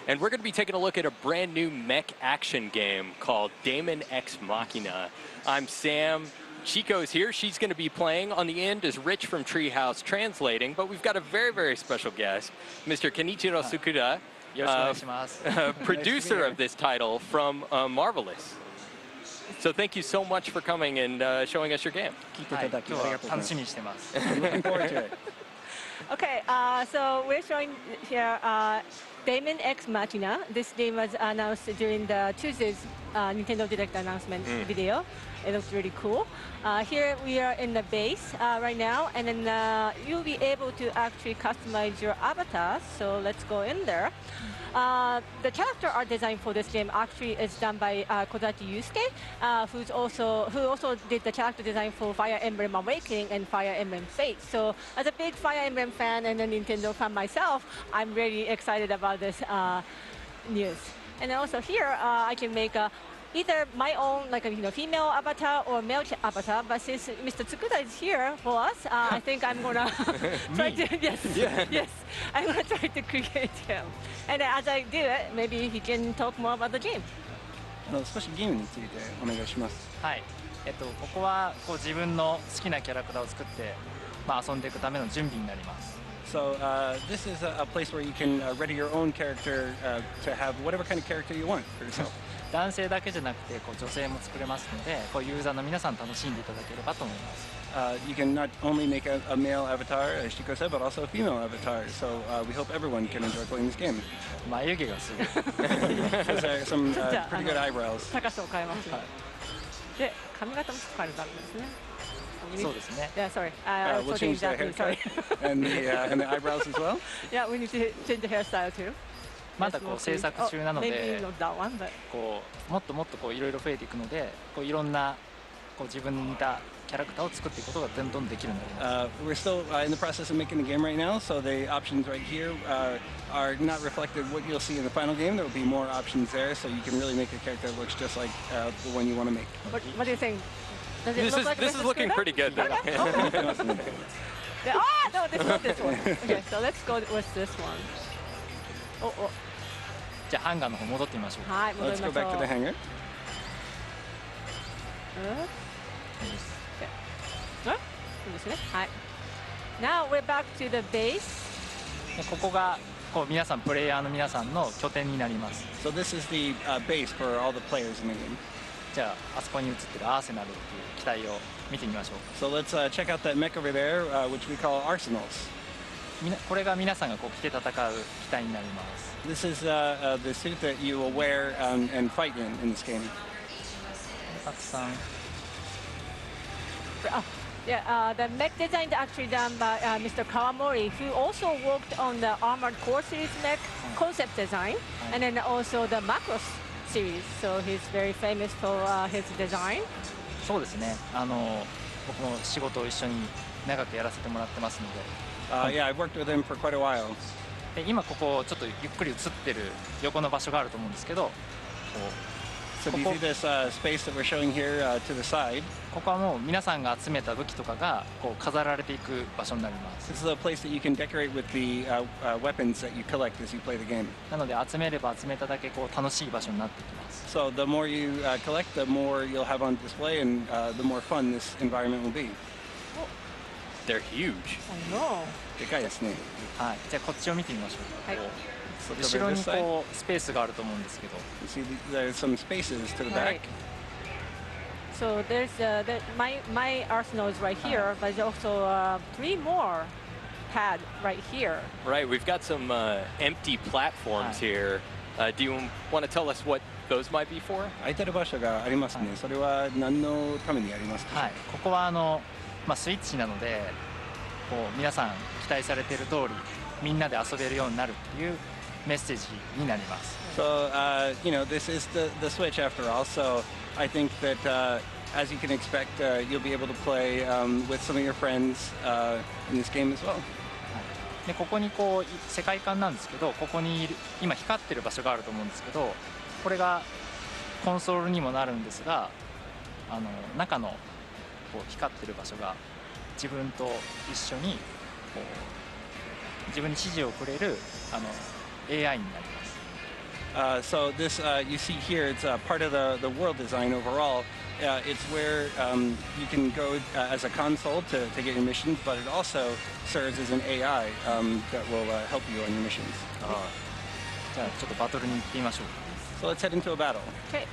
and we're going to be taking a look at a brand new mech action game called Daemon X Machina. I'm Sam. Chico's here. She's going to be playing. On the end is Rich from Treehouse translating, but we've got a very, very special guest, Mr. Kenichiro Sukuda, producer of this title from Marvelous. So thank you so much for coming and showing us your game. Looking forward to it. Okay, so we're showing here Daemon X Machina. This game was announced during the Tuesday's Nintendo Direct announcement video. It looks really cool. Here we are in the base right now, and then you'll be able to actually customize your avatar. So let's go in there. The character art design for this game actually is done by Kozachi Yusuke, who also did the character design for Fire Emblem Awakening and Fire Emblem Fate. So as a big Fire Emblem fan and a Nintendo fan myself, I'm really excited about this news. And also here, I can make either my own, like a female avatar or male avatar. But since Mr. Tsukuda is here for us, I think I'm gonna try to yes, I'm gonna try to create him. And as I do it, maybe he can talk more about the game. 少しゲームについてお願いします。はい。ここは自分の好きなキャラクターを作って、遊んでいくための準備になります。So this is a place where you can ready your own character to have whatever kind of character you want for yourself. 男性だけじゃなくて女性も作れますので、ユーザーの皆さん楽しんでいただければと思います。You can not only make a male avatar, as Shiko said, but also a female avatar. So we hope everyone can enjoy playing this game. 眉毛がすごい。There's some pretty good eyebrows. 高さを変えます。で、髪型も変えるんですね。そうですね。Yeah, sorry. We'll change the haircut and the eyebrows as well. Yeah, we need to change the hairstyle too. まだ制作中なので、もっともっといろいろ増えていくので、いろんな自分に似たキャラクターを作っていくことがどんどんできるようになります。We're still in the process of making the game right now, so the options right here are not reflected what you'll see in the final game. There will be more options there, so you can really make a character that looks just like the one you want to make. What do you think? Does it look like this is looking pretty good. No, this one. Okay, so let's go with this one. じゃあハンガーの方戻ってみましょう。はい、戻りましょう。Let's go back to the hangar. Now we're back to the base. ここが皆さんプレイヤーの皆さんの拠点になります。So this is the base for all the players in the game. じゃああそこに映ってるアーセナルっていう機体を見てみましょう。So let's check out that mech over there, which we call arsenals. これが皆さんが着て戦う機体になります。This is the suit that you will wear and fight in this game. たくさん。Yeah, the mech design is actually done by Mr. Kawamori, who also worked on the Armored Core series mech concept design, and then also the Macross series. So he's very famous for his design. そうですね。僕も仕事を一緒に長くやらせてもらってますので。Yeah, I've worked with him for quite a while. で今ここちょっとゆっくり映ってる横の場所があると思うんですけど。So do you see this space that we're showing here to the side? ここはもう皆さんが集めた武器とかが飾られていく場所になります。This is a place that you can decorate with the weapons that you collect as you play the game. なので集めれば集めただけ楽しい場所になってきます。So the more you collect, the more you'll have on display, and the more fun this environment will be. They're huge. I know. でかいですね。はい。じゃあこっちを見てみましょう。はい。後ろにスペースがあると思うんですけど。You see, there's some spaces to the back. So there's my arsenal is right here, but there's also 3 more pad right here. Right, we've got some empty platforms here. Do you want to tell us what those might be for? 空いてる場所がありますね。それは何のためにありますか？はい。ここはスイッチなので、皆さん期待されている通りみんなで遊べるようになるっていうメッセージになります。So this is the Switch after all. So I think that as you can expect, you'll be able to play with some of your friends in this game as well. でここに世界観なんですけど、ここに今光ってる場所があると思うんですけど、これがコンソールにもなるんですが、中の光ってる場所が自分と一緒に自分に指示をくれるAI になります。So this you see here, it's part of the world design overall. It's where you can go as a console to get your missions, but it also serves as an AI that will help you on your missions. じゃあちょっとバトルに行ってみましょう。 So let's head into a battle. Okay.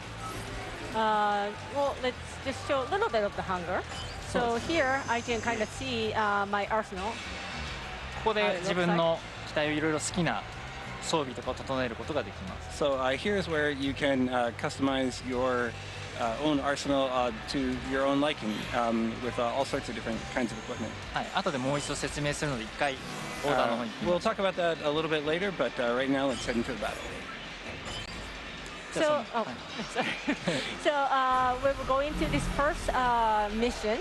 Well, let's just show a little bit of the hunger. So here I can kind of see my arsenal. ここで自分の機体をいろいろ好きな装備とかを整えることができます。 So here is where you can customize your own arsenal to your own liking with all sorts of different kinds of equipment. はい、後でもう一度説明するので一回オーダーの方に行ってみ We'll ましょう。 talk about that a little bit later, but right now let's head into the battle. So, oh, sorry. So we're going to this first mission.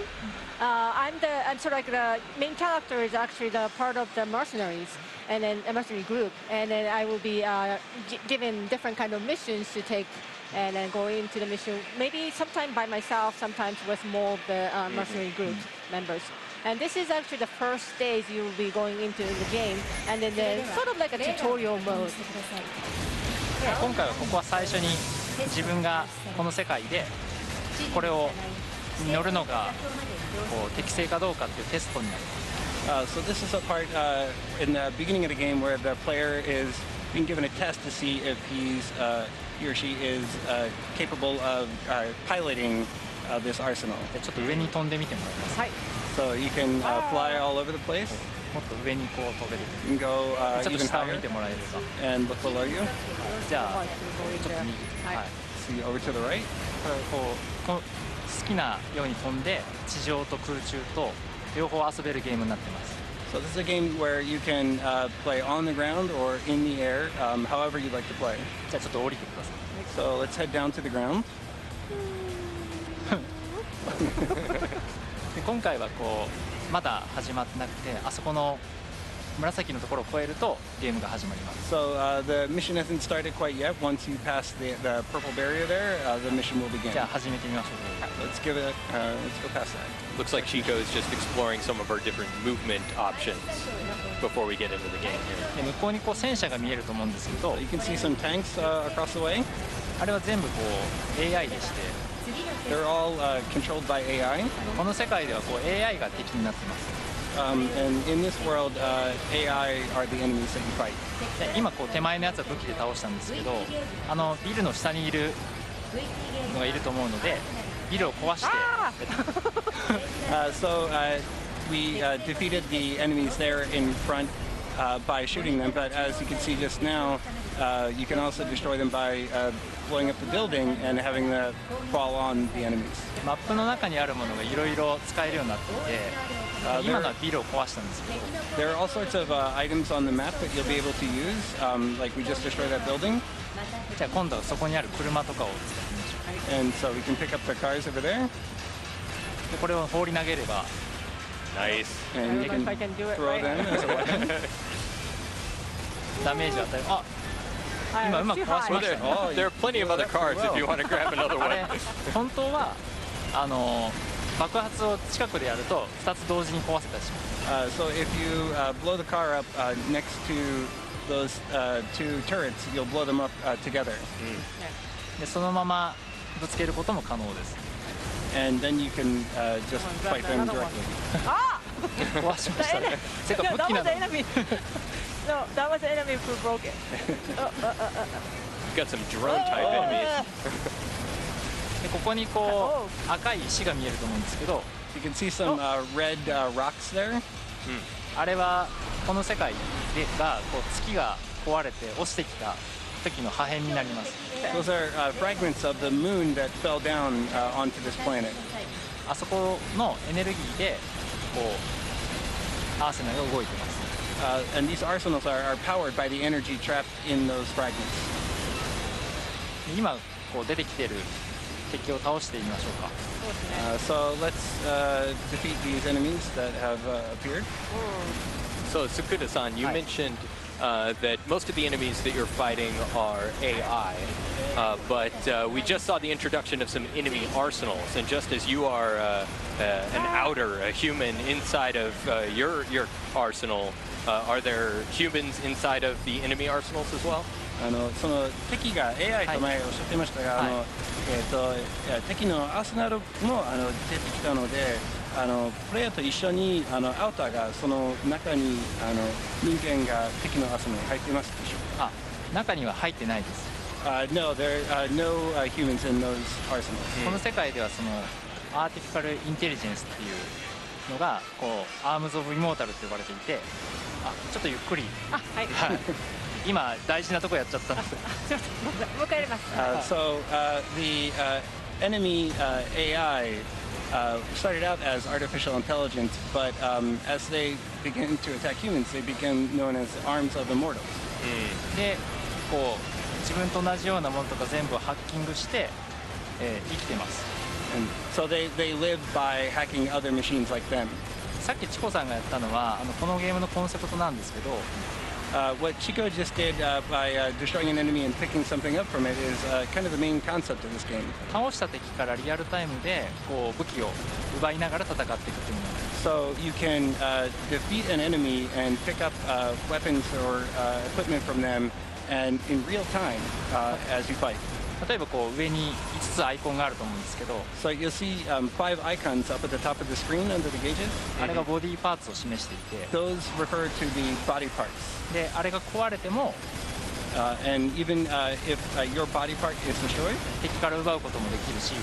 I'm sort of like the main character is actually the part of the mercenaries and then a mercenary group, and then I will be given different kind of missions to take and then go into the mission. Maybe sometime by myself, sometimes with more of the mercenary group members. And this is actually the first stage you will be going into the game, and then there's sort of like a tutorial mode. 今回はここは最初に自分がこの世界でこれを乗るのがこう適正かどうかっていうテストになります。 So this is a part in the beginning of the game where the player is being given a test to see if he or she is capable of piloting this arsenal. でちょっと上に飛んでみてもらいます。 Hi. So you can fly all over the place. もっと上にこう飛べる。 You can go ちょっと even 下を見 higher てもらえれば。 and look below you. じゃあちょっと右。はい。 See over to the right. こう好きなように飛んで地上と空中と両方遊べるゲームになってます。 So this is a game where you can play on the ground or in the air, however you'd like to play. じゃあちょっと降りてください。 So let's head down to the ground. で今回はこうまだ始まってなくてあそこの紫のところを越えるとゲームが始まります。 So the mission hasn't started quite yet. Once you pass the purple barrier there, the mission will begin. じゃあ始めてみましょう。 Let's give it. Let's go past that. Looks like Chico is just exploring some of our different movement options before we get into the game here. で向こうにこう戦車が見えると思うんですけど You can see some tanks across the way. あれは全部こう AI でして They're all controlled by AI. この世界ではこう AI が敵になってます。 And in this world, AI are the enemies that you fight. で今こう手前のやつは武器で倒したんですけどあのビルの下にいるのがいると思うのでビルを壊して So we defeated the enemies there in front by shooting them, but as you can see just now, you can also destroy them by blowing up the building and having them fall on the enemies. マップの中にあるものがいろいろ使えるようになっていて今のはビルを壊したんですけど There are all sorts of items on the map that you'll be able to use, like we just destroyed that building, じゃあ今度はそこにある車とかを使ってみましょ and so we can pick up the cars over there, う。でこれを放り投げれば Nice. and you If I can do it throw right. them as a weapon. ダメージを与える。あ I 今 was うまく too 壊し high. ま Well, した there, ね。 there are plenty of other cars if you want to grab another あれ one. 本当は爆発を近くでやると2つ同時に壊せたりします。 So if you blow the car up next to those two turrets, you'll blow them up together, でそのままぶつけることも可能です。 and then you can just fight them Another one. directly. Ah! 壊しましたね。せっか No, く武 that 器な was の the に。 enemy. No, that was the enemy who broke it. Got some drone type enemies. でここにこう赤い石が見えると思うんですけど You can see some red rocks there. あれはこの世界でがこう月が壊れて落ちてきた時の破片になります。 Those are fragments of the moon that fell down onto this planet. あそこのエネルギーでこうアーセナルが動いてます。 And these arsenals are powered by the energy trapped in those fragments. で今こう出てきてる敵を倒してみましょうか。 So let's defeat these enemies that have appeared. So Sakuda-san, you mentioned that most of the enemies that you're fighting are AI, but we just saw the introduction of some enemy arsenals, and just as you are an outer, a human inside of your arsenal, are there humans inside of the enemy arsenals as well? その敵が AI と前おっしゃっていましたが、敵のアーセナルも出てきたので、プレイヤーと一緒にアウターがその中に人間が敵のアーセナルに入っていますでしょうか。中には入ってないです。No, there are no humans in those arsenals. この世界ではそのアーティフィカルインテリジェンスっていうのがこうアームズ・オブ・イモータルって呼ばれていて、ちょっとゆっくり、はい、今大事なとこやっちゃったんです。すみません、もう一回やります。So the enemy AI started out as artificial intelligence, but as they begin to attack humans, they become known as arms of immortals. でこう自分と同じようなものとか全部ハッキングして、生きてます。And so they live by hacking other machines like them. さっきチコさんがやったのはこのゲームのコンセプトなんですけど、What Chico just did by destroying an enemy and picking something up from it is kind of the main concept of this game. 倒した敵からリアルタイムでこう武器を奪いながら戦っていくっていうものです。So you can defeat an enemy and pick up weapons or equipment from them, and in real time as you fight. 例えばこう上に5つアイコンがあると思うんですけど、 So you'll see 5 icons up at the top of the screen under the gauges. あれがボディパーツを示していて、 Those refer to the body parts. であれが壊れても And even if your body part is destroyed, 敵から奪うこともできるし、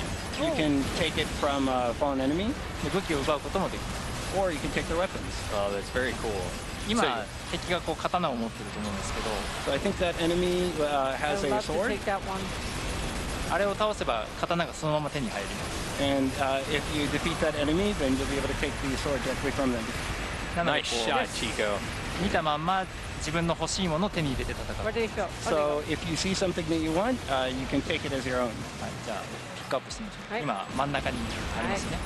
you can take it from a fallen enemy, で武器を奪うこともできる。 or you can take their weapons. Oh, that's very cool. 今敵がこう刀を持ってると思うんですけど、 So I think that enemy has I would a love to sword, take that one. あれを倒せば刀がそのまま手に入ります。 and if you defeat that enemy, then you'll be able to take the sword directly from them. なので Nice こ shot, う Chico. 見たまんま自分の欲しいものを手に入れて戦う。 Where did it go? So if you see something that you want, you can take it as your own. はい、じゃあピックアップしてみましょう。はい今真ん中にありますね。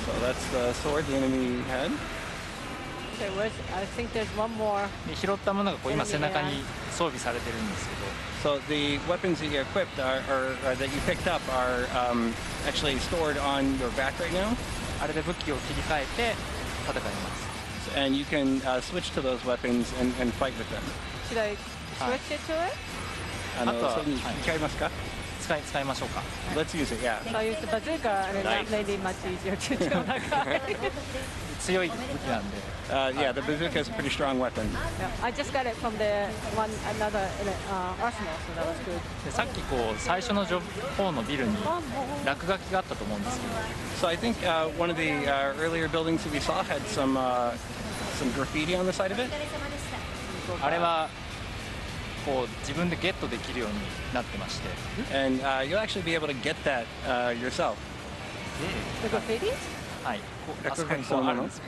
So that's the sword the enemy had. Okay, I think there's one more. で拾ったものがこう今背中に装備されてるんですけど、 So the weapons that you equipped or that you picked up are actually stored on your back right now, あれで武器を切り替えて戦います。 and you can switch to those weapons and fight with them. Should I switch it to it? それに使いますか？使いましょうか。 Let's use it, yeah. So I use the bazooka, and Nice. that made it much easier to kill that guy. 強い武器なんで、 Yeah, the bazooka is a pretty strong weapon. Yeah, I just got it from the another arsenal, so that was good. でさっきこう最初の方のビルに One more. 落書きがあったと思うんですけど、 So I think one of the earlier buildings that we saw had some graffiti on the side of it. あれはこう自分でゲットできるようになってまして、 And you'll actually be able to get that yourself. The graffiti? はい、こうあそこにこうあるんですよ。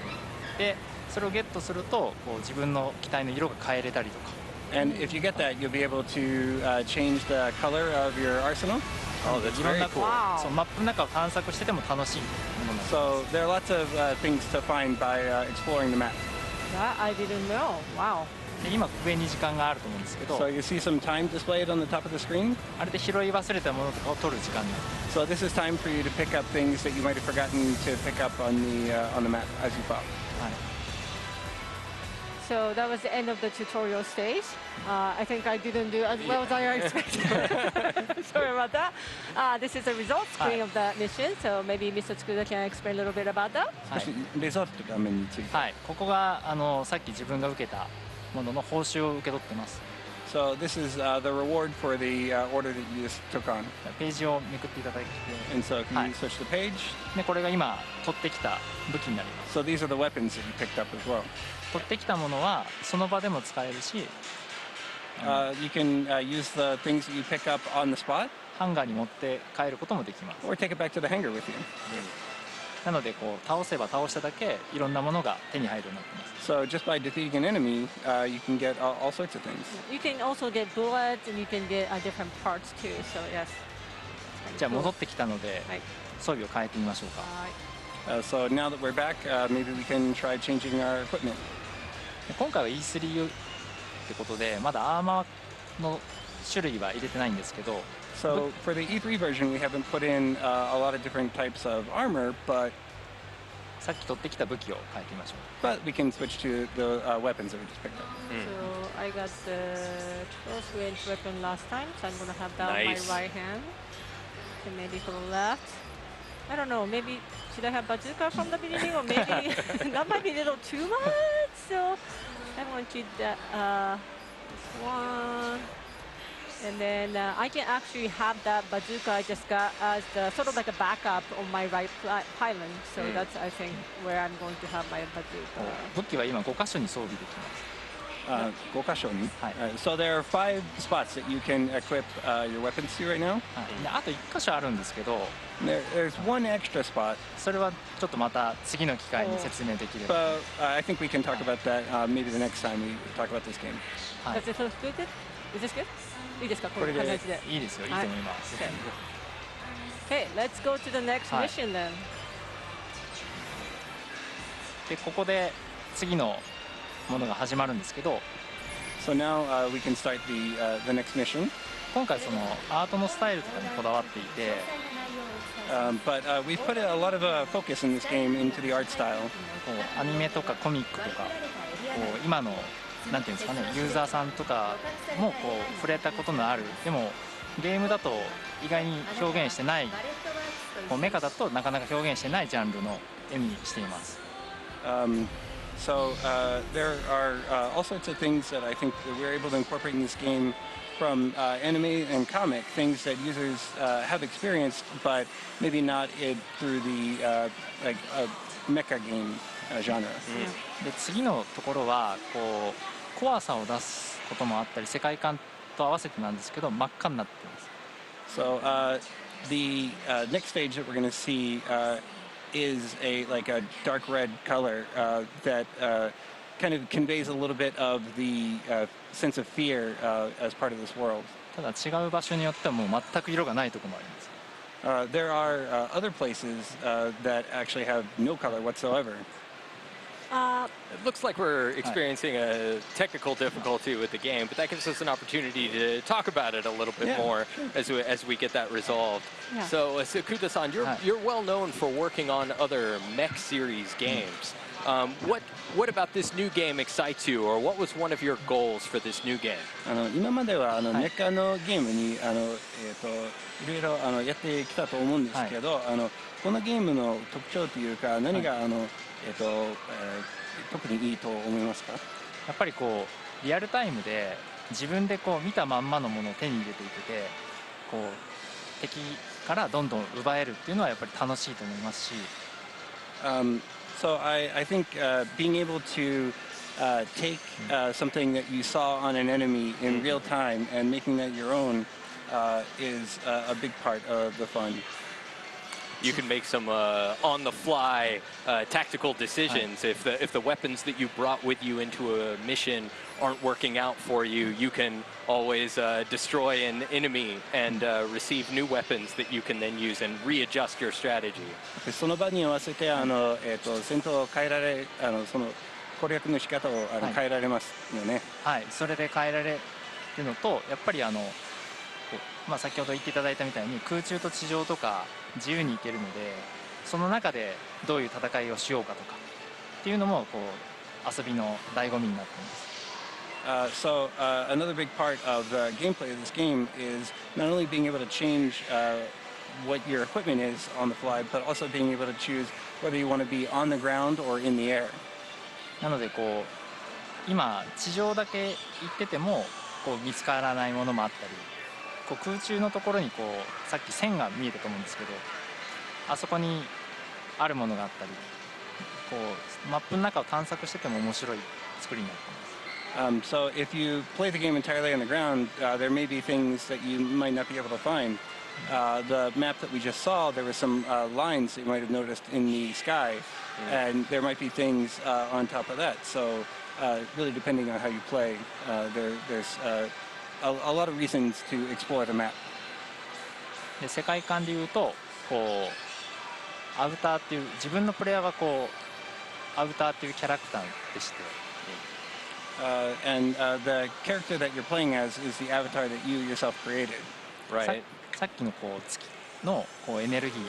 でそれをゲットするとこう自分の機体の色が変えれたりとか、 And if you get that, you'll be able to change the color of your arsenal. Oh, that's いろん very なこ cool. うそうマップの中を探索してても楽しいものなんです。 So there are lots of things to find by exploring the map. That I didn't know. Wow. で今上に時間があると思うんですけど、 So you see some time displayed on the top of the screen. あれで拾い忘れたものとかを取る時間になる。 So this is time for you to pick up things that you might have forgotten to pick up on the map as you follow. はい。 So that was the end of the tutorial stage. I think I didn't do as well as I expected. Sorry about that. This is the result screen of the mission. So maybe Mr. Tsukuda can explain a little bit about that. はい少しレゾート画面について。はい、ここがさっき自分が受けたものの報酬を受け取ってます。 So this is the reward for the order that you just took on. ページをめくっていただいて、 And so if you Hi. switch the page, でこれが今取ってきた武器になります。 so these are the weapons that you picked up as well. 取ってきたものはその場でも使えるし、 You can use the things that you pick up on the spot, ハンガーに持って帰ることもできます。 or take it back to the hangar with you. なのでこう倒せば倒しただけいろんなものが手に入るようになってます。 So just by defeating an enemy, you can get all sorts of things. You can also get bullets and you can get different parts too. So yes. じゃあ戻ってきたのではい。装備を変えてみましょうか。 So now that we're back, maybe we can try changing our equipment. で今回は E3 ってことでまだアーマーの種類は入れてないんですけど、 So for the E3 version, we haven't put in a lot of different types of armor, but さっき取ってきた武器を変えてみましょう。 But we can switch to the weapons that we just picked up. So I got the close range weapon last time, so I'm gonna have that Nice. on my right hand. And maybe for the left. I don't know, maybe should I have bazooka from the beginning, or maybe that might be a little too much. So I'm going to keep that this one. And then I can actually have that bazooka I just got as the, sort of like a backup on my right pylon. So that's, I think, where I'm going to have my bazooka. 武器は今5箇所に装備できます。 5箇所に? Hi. So there are 5 spots that you can equip your weapons to right now. であと1箇所あるんですけど、 There's one extra spot. それはちょっとまた次の機会に説明できれば。 But I think we can talk about that maybe the next time we talk about this game. Does it look good? Is this good? いいですか？これでこういう形で。いいですよ。いいと思います。 Okay, let's go to the next mission then. でここで次のものが始まるんですけど、 So now we can start the next mission. 今回そのアートのスタイルとかにこだわっていて、 But we've put a lot of focus in this game into the art style. こうアニメとかコミックとか、こう今のなんていうんですかね、ユーザーさんとかもこう触れたことのある、でもゲームだと意外に表現してない、こうメカだとなかなか表現してないジャンルの絵にしています。 So there are all sorts of things that I think that we're able to incorporate in this game from anime and comic, things that users have experienced, but maybe not through the like mecha game genre. で次のところはこう怖さを出すこともあったり、世界観と合わせてなんですけど真っ赤になっています。 So the next stage that we're going to see is like a dark red color that kind of conveys a little bit of the sense of fear as part of this world. ただ違う場所によってはもう全く色がないところもあります。 There are other places that actually have no color whatsoever. It looks like we're experiencing a technical difficulty with the game, but that gives us an opportunity to talk about it a little bit more as we get that resolved. Yeah. So, Kuta-san, you're well known for working on other mech series games. What about this new game excites you, or what was one of your goals for this new game? 今まではメカのゲームにいろいろやってきたと思うんですけど、このゲームの特徴というか何が特にいいと思いますか？やっぱりこうリアルタイムで自分でこう見たまんまのものを手に入れていけて、こう敵からどんどん奪えるっていうのはやっぱり楽しいと思いますし。So I think being able to take something that you saw on an enemy in real time and making that your own is a big part of the fun. You can make some on-the-fly tactical decisions. If the weapons that you brought with you into a mission aren't working out for you, you can always destroy an enemy and receive new weapons that you can then use and readjust your strategy. その場に合わせて戦闘を変えられ、その攻略の仕方を変えられますよね。はい、それで変えられるのと、やっぱりまあ先ほど言っていただいたみたいに空中と地上とか自由に行けるので、その中でどういう戦いをしようかとかっていうのもこう遊びの醍醐味になっています。So another big part of the gameplay of this game is not only being able to change what your equipment is on the fly, but also being able to choose whether you want to be on the ground or in the air. なのでこう今地上だけ行っててもこう見つからないものもあったり、こう空中のところにこうさっき線が見えたと思うんですけど、あそこにあるものがあったり、こうマップの中を探索してても面白い作りになっています。So if you play the game entirely on the ground, there may be things that you might not be able to find. The map that we just saw, there were some lines that you might have noticed in the sky, and there might be things on top of that. So really depending on how you play, there's a lot of reasons to explore the map. で世界観でいうとこうアウターっていう自分のプレイヤーがこうアウターっていうキャラクターでして。And the character that you're playing as is the avatar that you yourself created. Right. さっきのこう月のこうエネルギーを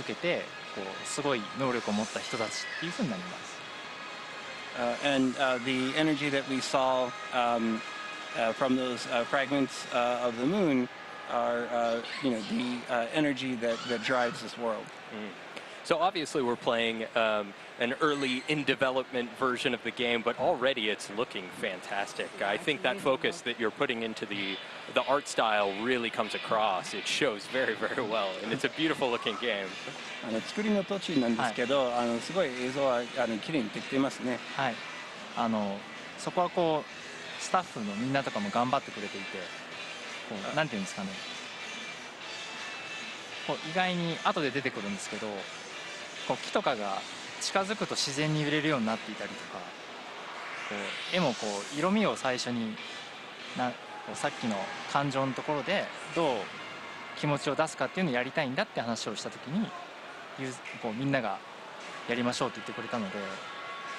受けてこうすごい能力を持った人たちっていうふうになります。And the energy that we saw from those fragments of the moon are, the energy that drives this world. So obviously we're playing an early in development version of the game, but already it's looking fantastic. I think that focus that you're putting into the art style really comes across. It shows very, very well, and it's a beautiful looking game. 作りの途中なんですけど、すごい映像は綺麗にできていますね。はい。そこはこうスタッフのみんなとかも頑張ってくれていて、こうなんていうんですかね。こう意外に後で出てくるんですけど、こう木とかが近づくと自然に揺れるようになっていたりとか、こう絵もこう色味を最初にこうさっきの感情のところでどう気持ちを出すかっていうのをやりたいんだって話をした時にこうみんながやりましょうって言ってくれたので、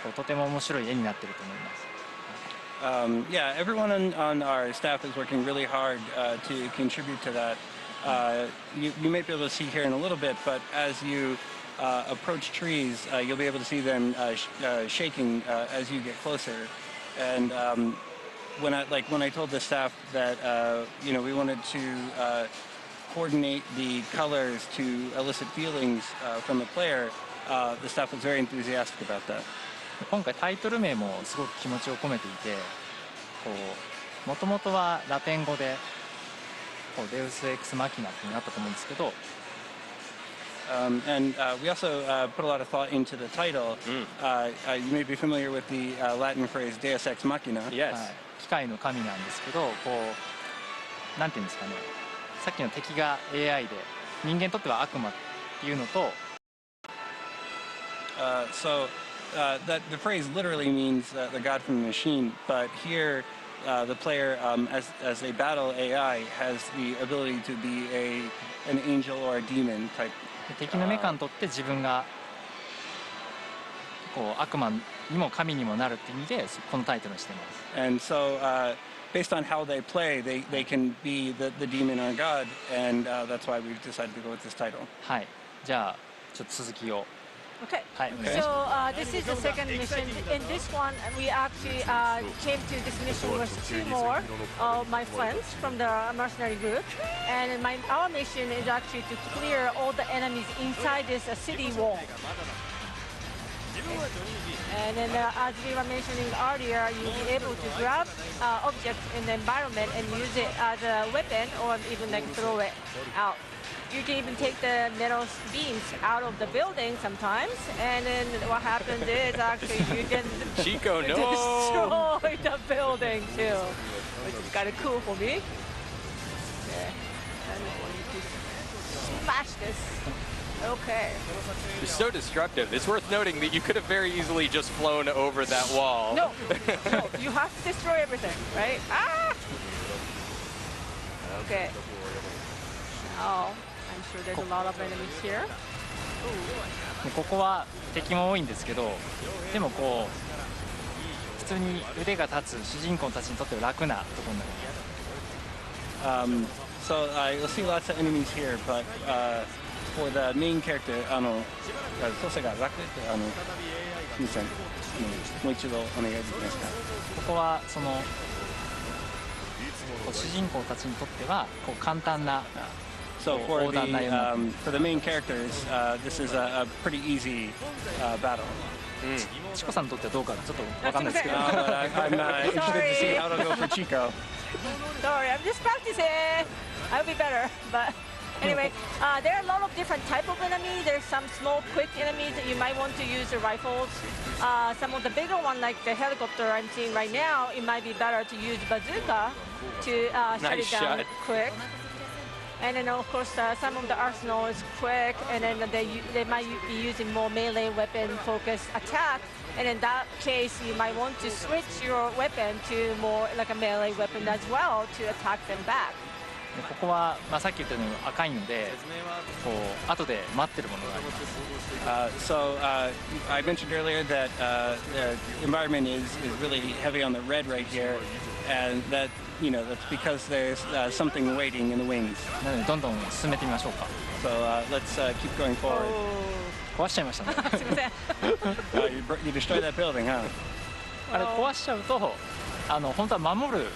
こうとても面白い絵になってると思います。Yeah, everyone on our staff is working really hard to contribute to that. You may be able to see here in a little bit, but as you approach trees, you'll be able to see them shaking as you get closer. And when I told the staff that we wanted to coordinate the colors to elicit feelings from the player, the staff was very enthusiastic about that. 今回タイトル名もすごく気持ちを込めていて、もともとはラテン語でデウス・エクス・マキナってなったと思うんですけど、and we also put a lot of thought into the title. You may be familiar with the Latin phrase Deus Ex Machina. Yes. 機械の神なんですけど、こうなんていうんですかね、さっきの敵が AI で人間にとっては悪魔っていうのと、so that the phrase literally means the god from the machine, but here the player, as a battle AI, has the ability to be an angel or a demon type. 敵のメカにとって自分がこう悪魔にも神にもなるっていう意味でこのタイトルにしています。And so, based on how they play, they can be the demon or god, and that's why we've decided to go with this title. はい。じゃあちょっと続きを。Okay. Hi. So this is the second mission. In this one, we actually came to this mission with two more of my friends from the mercenary group, and our mission is actually to clear all the enemies inside this city wall. And then, as we were mentioning earlier, you'll be able to grab objects in the environment and use it as a weapon, or even like throw it out. You can even take the metal beams out of the building sometimes, and then what happens is actually you can Chico, no! destroy the building too, which is kind of cool for me. Okay. And I'm going to smash this. Okay. You're so destructive. It's worth noting that you could have very easily just flown over that wall. No, you have to destroy everything, right? Ah! Okay. Now, I'm sure there's a lot of enemies here. ここは敵も多いんですけど、でもこう普通に腕が立つ主人公たちにとっては楽なところになります。So you'll see lots of enemies here, but for the main character, 操作が楽ってすみません、もう一度お願いできますか。ここはその主人公たちにとってはこう簡単な。So for the main characters, this is a pretty easy battle. チコさんにとってはどうかちょっとわかんないですけど。I'm interested to see how to go for Chico. Sorry, I'm just practicing. I'll be better, but anyway, there are a lot of different type of enemies. There's some small, quick enemies that you might want to use the rifles. Some of the bigger one, like the helicopter I'm seeing right now, it might be better to use bazooka to shut it down quick. And then of course some of the arsenal is quick, and then they might be using more melee weapon focused attack. And in that case, you might want to switch your weapon to more like a melee weapon as well to attack them back. ここはさっき言ったように赤いので、こう後で待ってるものがあります。So I mentioned earlier that the environment is really heavy on the red right here, and that that's because there's something waiting in the wings. なのでどんどん進めてみましょうか。So let's keep going forward. 壊しちゃいましたね。すみません。You destroyed that building, huh? あれ壊しちゃうと本当は守る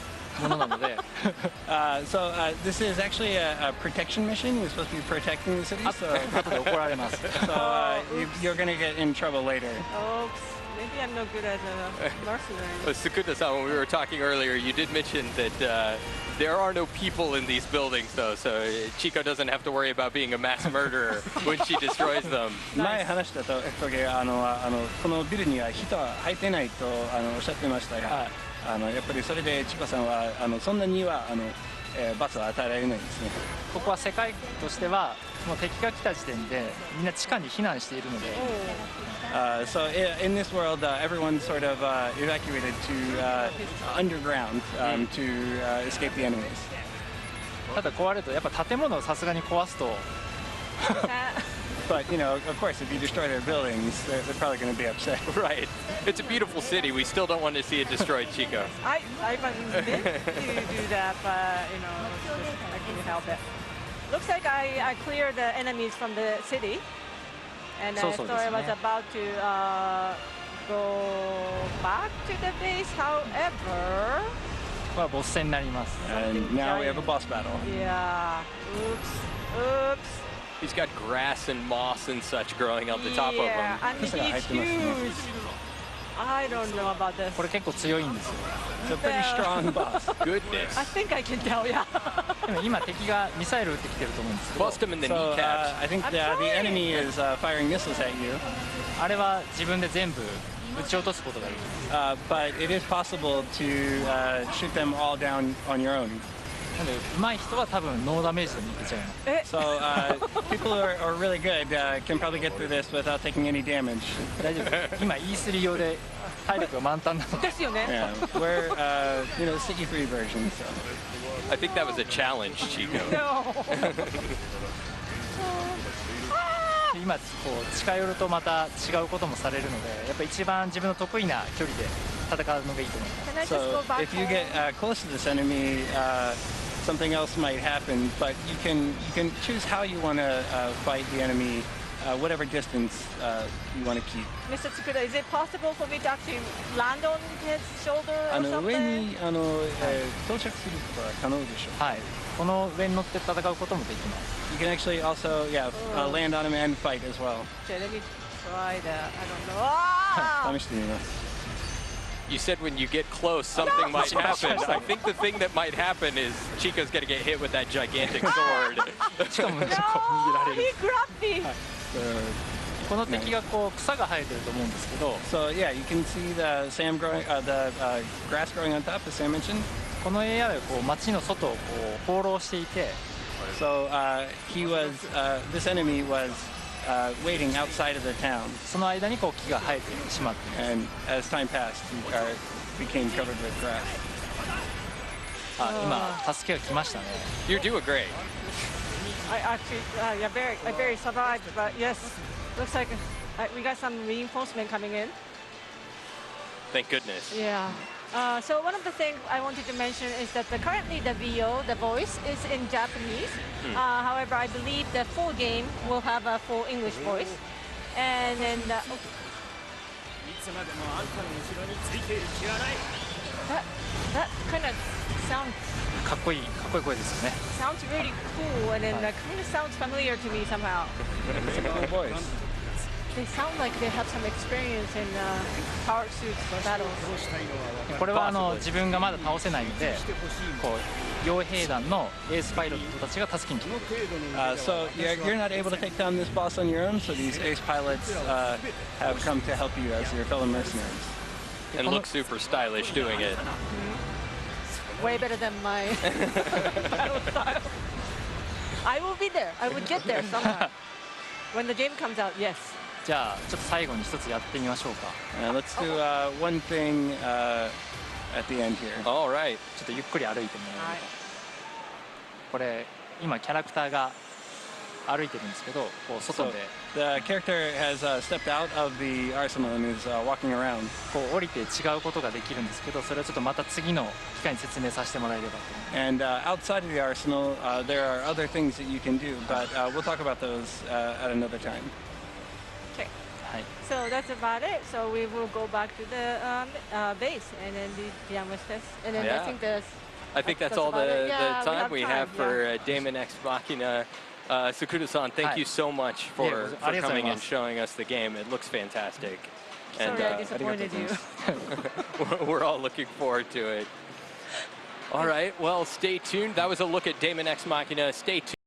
ものなので。So this is actually a protection mission. You're supposed to be protecting the city. So, 後で怒られます。so you're going to get in trouble later. Oops. Maybe I'm no good as a mercenary. Sukuna-san, when we were talking earlier, you did mention that there are no people in these buildings, though, so Chico doesn't have to worry about being a mass murderer when she destroys them. 前話したとこのビルには人は入ってないとおっしゃってましたが、やっぱりそれでチコさんはそんなには罰を与えられないですね。ここは世界としてはもう敵が来た時点でみんな地下に避難しているので。So in this world, everyone's sort of evacuated to underground to escape the enemies. ただ壊れるとやっぱ建物をさすがに壊すと。But of course, if you destroy their buildings, they're probably going to be upset. Right. It's a beautiful city. We still don't want to see it destroyed, Chico. I meant to do that, but I couldn't help it. Looks like I cleared the enemies from the city, and I thought I was about to go back to the base. However, はボス戦になります。 And now we have a boss battle. Yeah. Oops. He's got grass and moss and such growing on the top of him. Yeah, and he's huge. I don't know about this. これ結構強いんですよ。 It's a pretty strong boss. Goodness. I think I can tell, yeah. でも今敵がミサイル撃ってきてると思うんですけど、 Bust him in the So kneecaps. I think the enemy is firing missiles at you, あれは自分で全部撃ち落とすことができる。 but it is possible to shoot them all down on your own. なので上手い人は多分ノーダメージで抜けちゃいます。 So people who are really good can probably get through this without taking any damage. 大丈夫。今 E3 用で体力が満タンなので。ですよね。 Yeah, we're sticky free version. So. I think that was a challenge, Chico. No. 今こう近寄るとまた違うこともされるので、やっぱ一番自分の得意な距離で戦うのがいいと思います。 Can I just So go back if you home? get close to this enemy, something else might happen. But you can choose how you want to fight the enemy, whatever distance you want to keep. Mr. Tsukuda, is it possible for me to actually land on his shoulder or 上 something? に到着することは可能でしょう。はい。この上に乗って戦うこともできます。 You can actually also land on him and fight as well. Okay, let me try that. I don't know. Ah! 試してみます。 You said when you get close, something might happen. I think the thing that might happen is Chico's going to get hit with that gigantic sword. しかもこう逃げら No, れる。 he grabbed me. この敵がこう草が生えてると思うんですけど、 So yeah, you can see the grass growing on top, as Sam mentioned. この AI はこう街の外をこう放浪していて、 So this enemy was waiting outside of the town, その間にこう木が生えてしまっている。 and as time passed, he became covered with grass. 今助けが来ましたね。 You're doing great. I actually, I barely survived, but yes, looks like we got some reinforcement coming in. Thank goodness. Yeah. So one of the things I wanted to mention is that currently the VO, the voice, is in Japanese. However, I believe the full game will have a full English voice. And then that kind of sounds かっこいい声ですよね。 really cool, and then that kind of sounds familiar to me somehow. Cool voice. They sound like they have some experience in power suits battles. これは自分がまだ倒せないので、こう傭兵団のエースパイロットたちが助けに来る。 So you're not able to take down this boss on your own. So these ace pilots have come to help you as your fellow mercenaries. And look super stylish doing it. Way better than my battle style. I will be there. I would get there somehow. When the game comes out, yes. じゃあちょっと最後に一つやってみましょうか。 Let's do one thing at the end here. All right. ちょっとゆっくり歩いてもらえると。これ今キャラクターが歩いてるんですけど、こう外 So で the character has stepped out of the arsenal and is walking around. こう降りて違うことができるんですけど、それをちょっとまた次の機会に説明させてもらえればと思います。 And outside of the arsenal, there are other things that you can do, but we'll talk about those at another time. Okay. はい So that's about it. So we will go back to the base and then do the armor test. And then Yeah. I think there's. I think that's all about it. the Yeah, time we have for yeah. Daemon X Machina. Sakuda-san, thank you so much for coming and showing us the game. It looks fantastic. And Sorry, I disappointed you. we're all looking forward to it. All right, well, stay tuned. That was a look at Daemon X Machina. Stay tuned.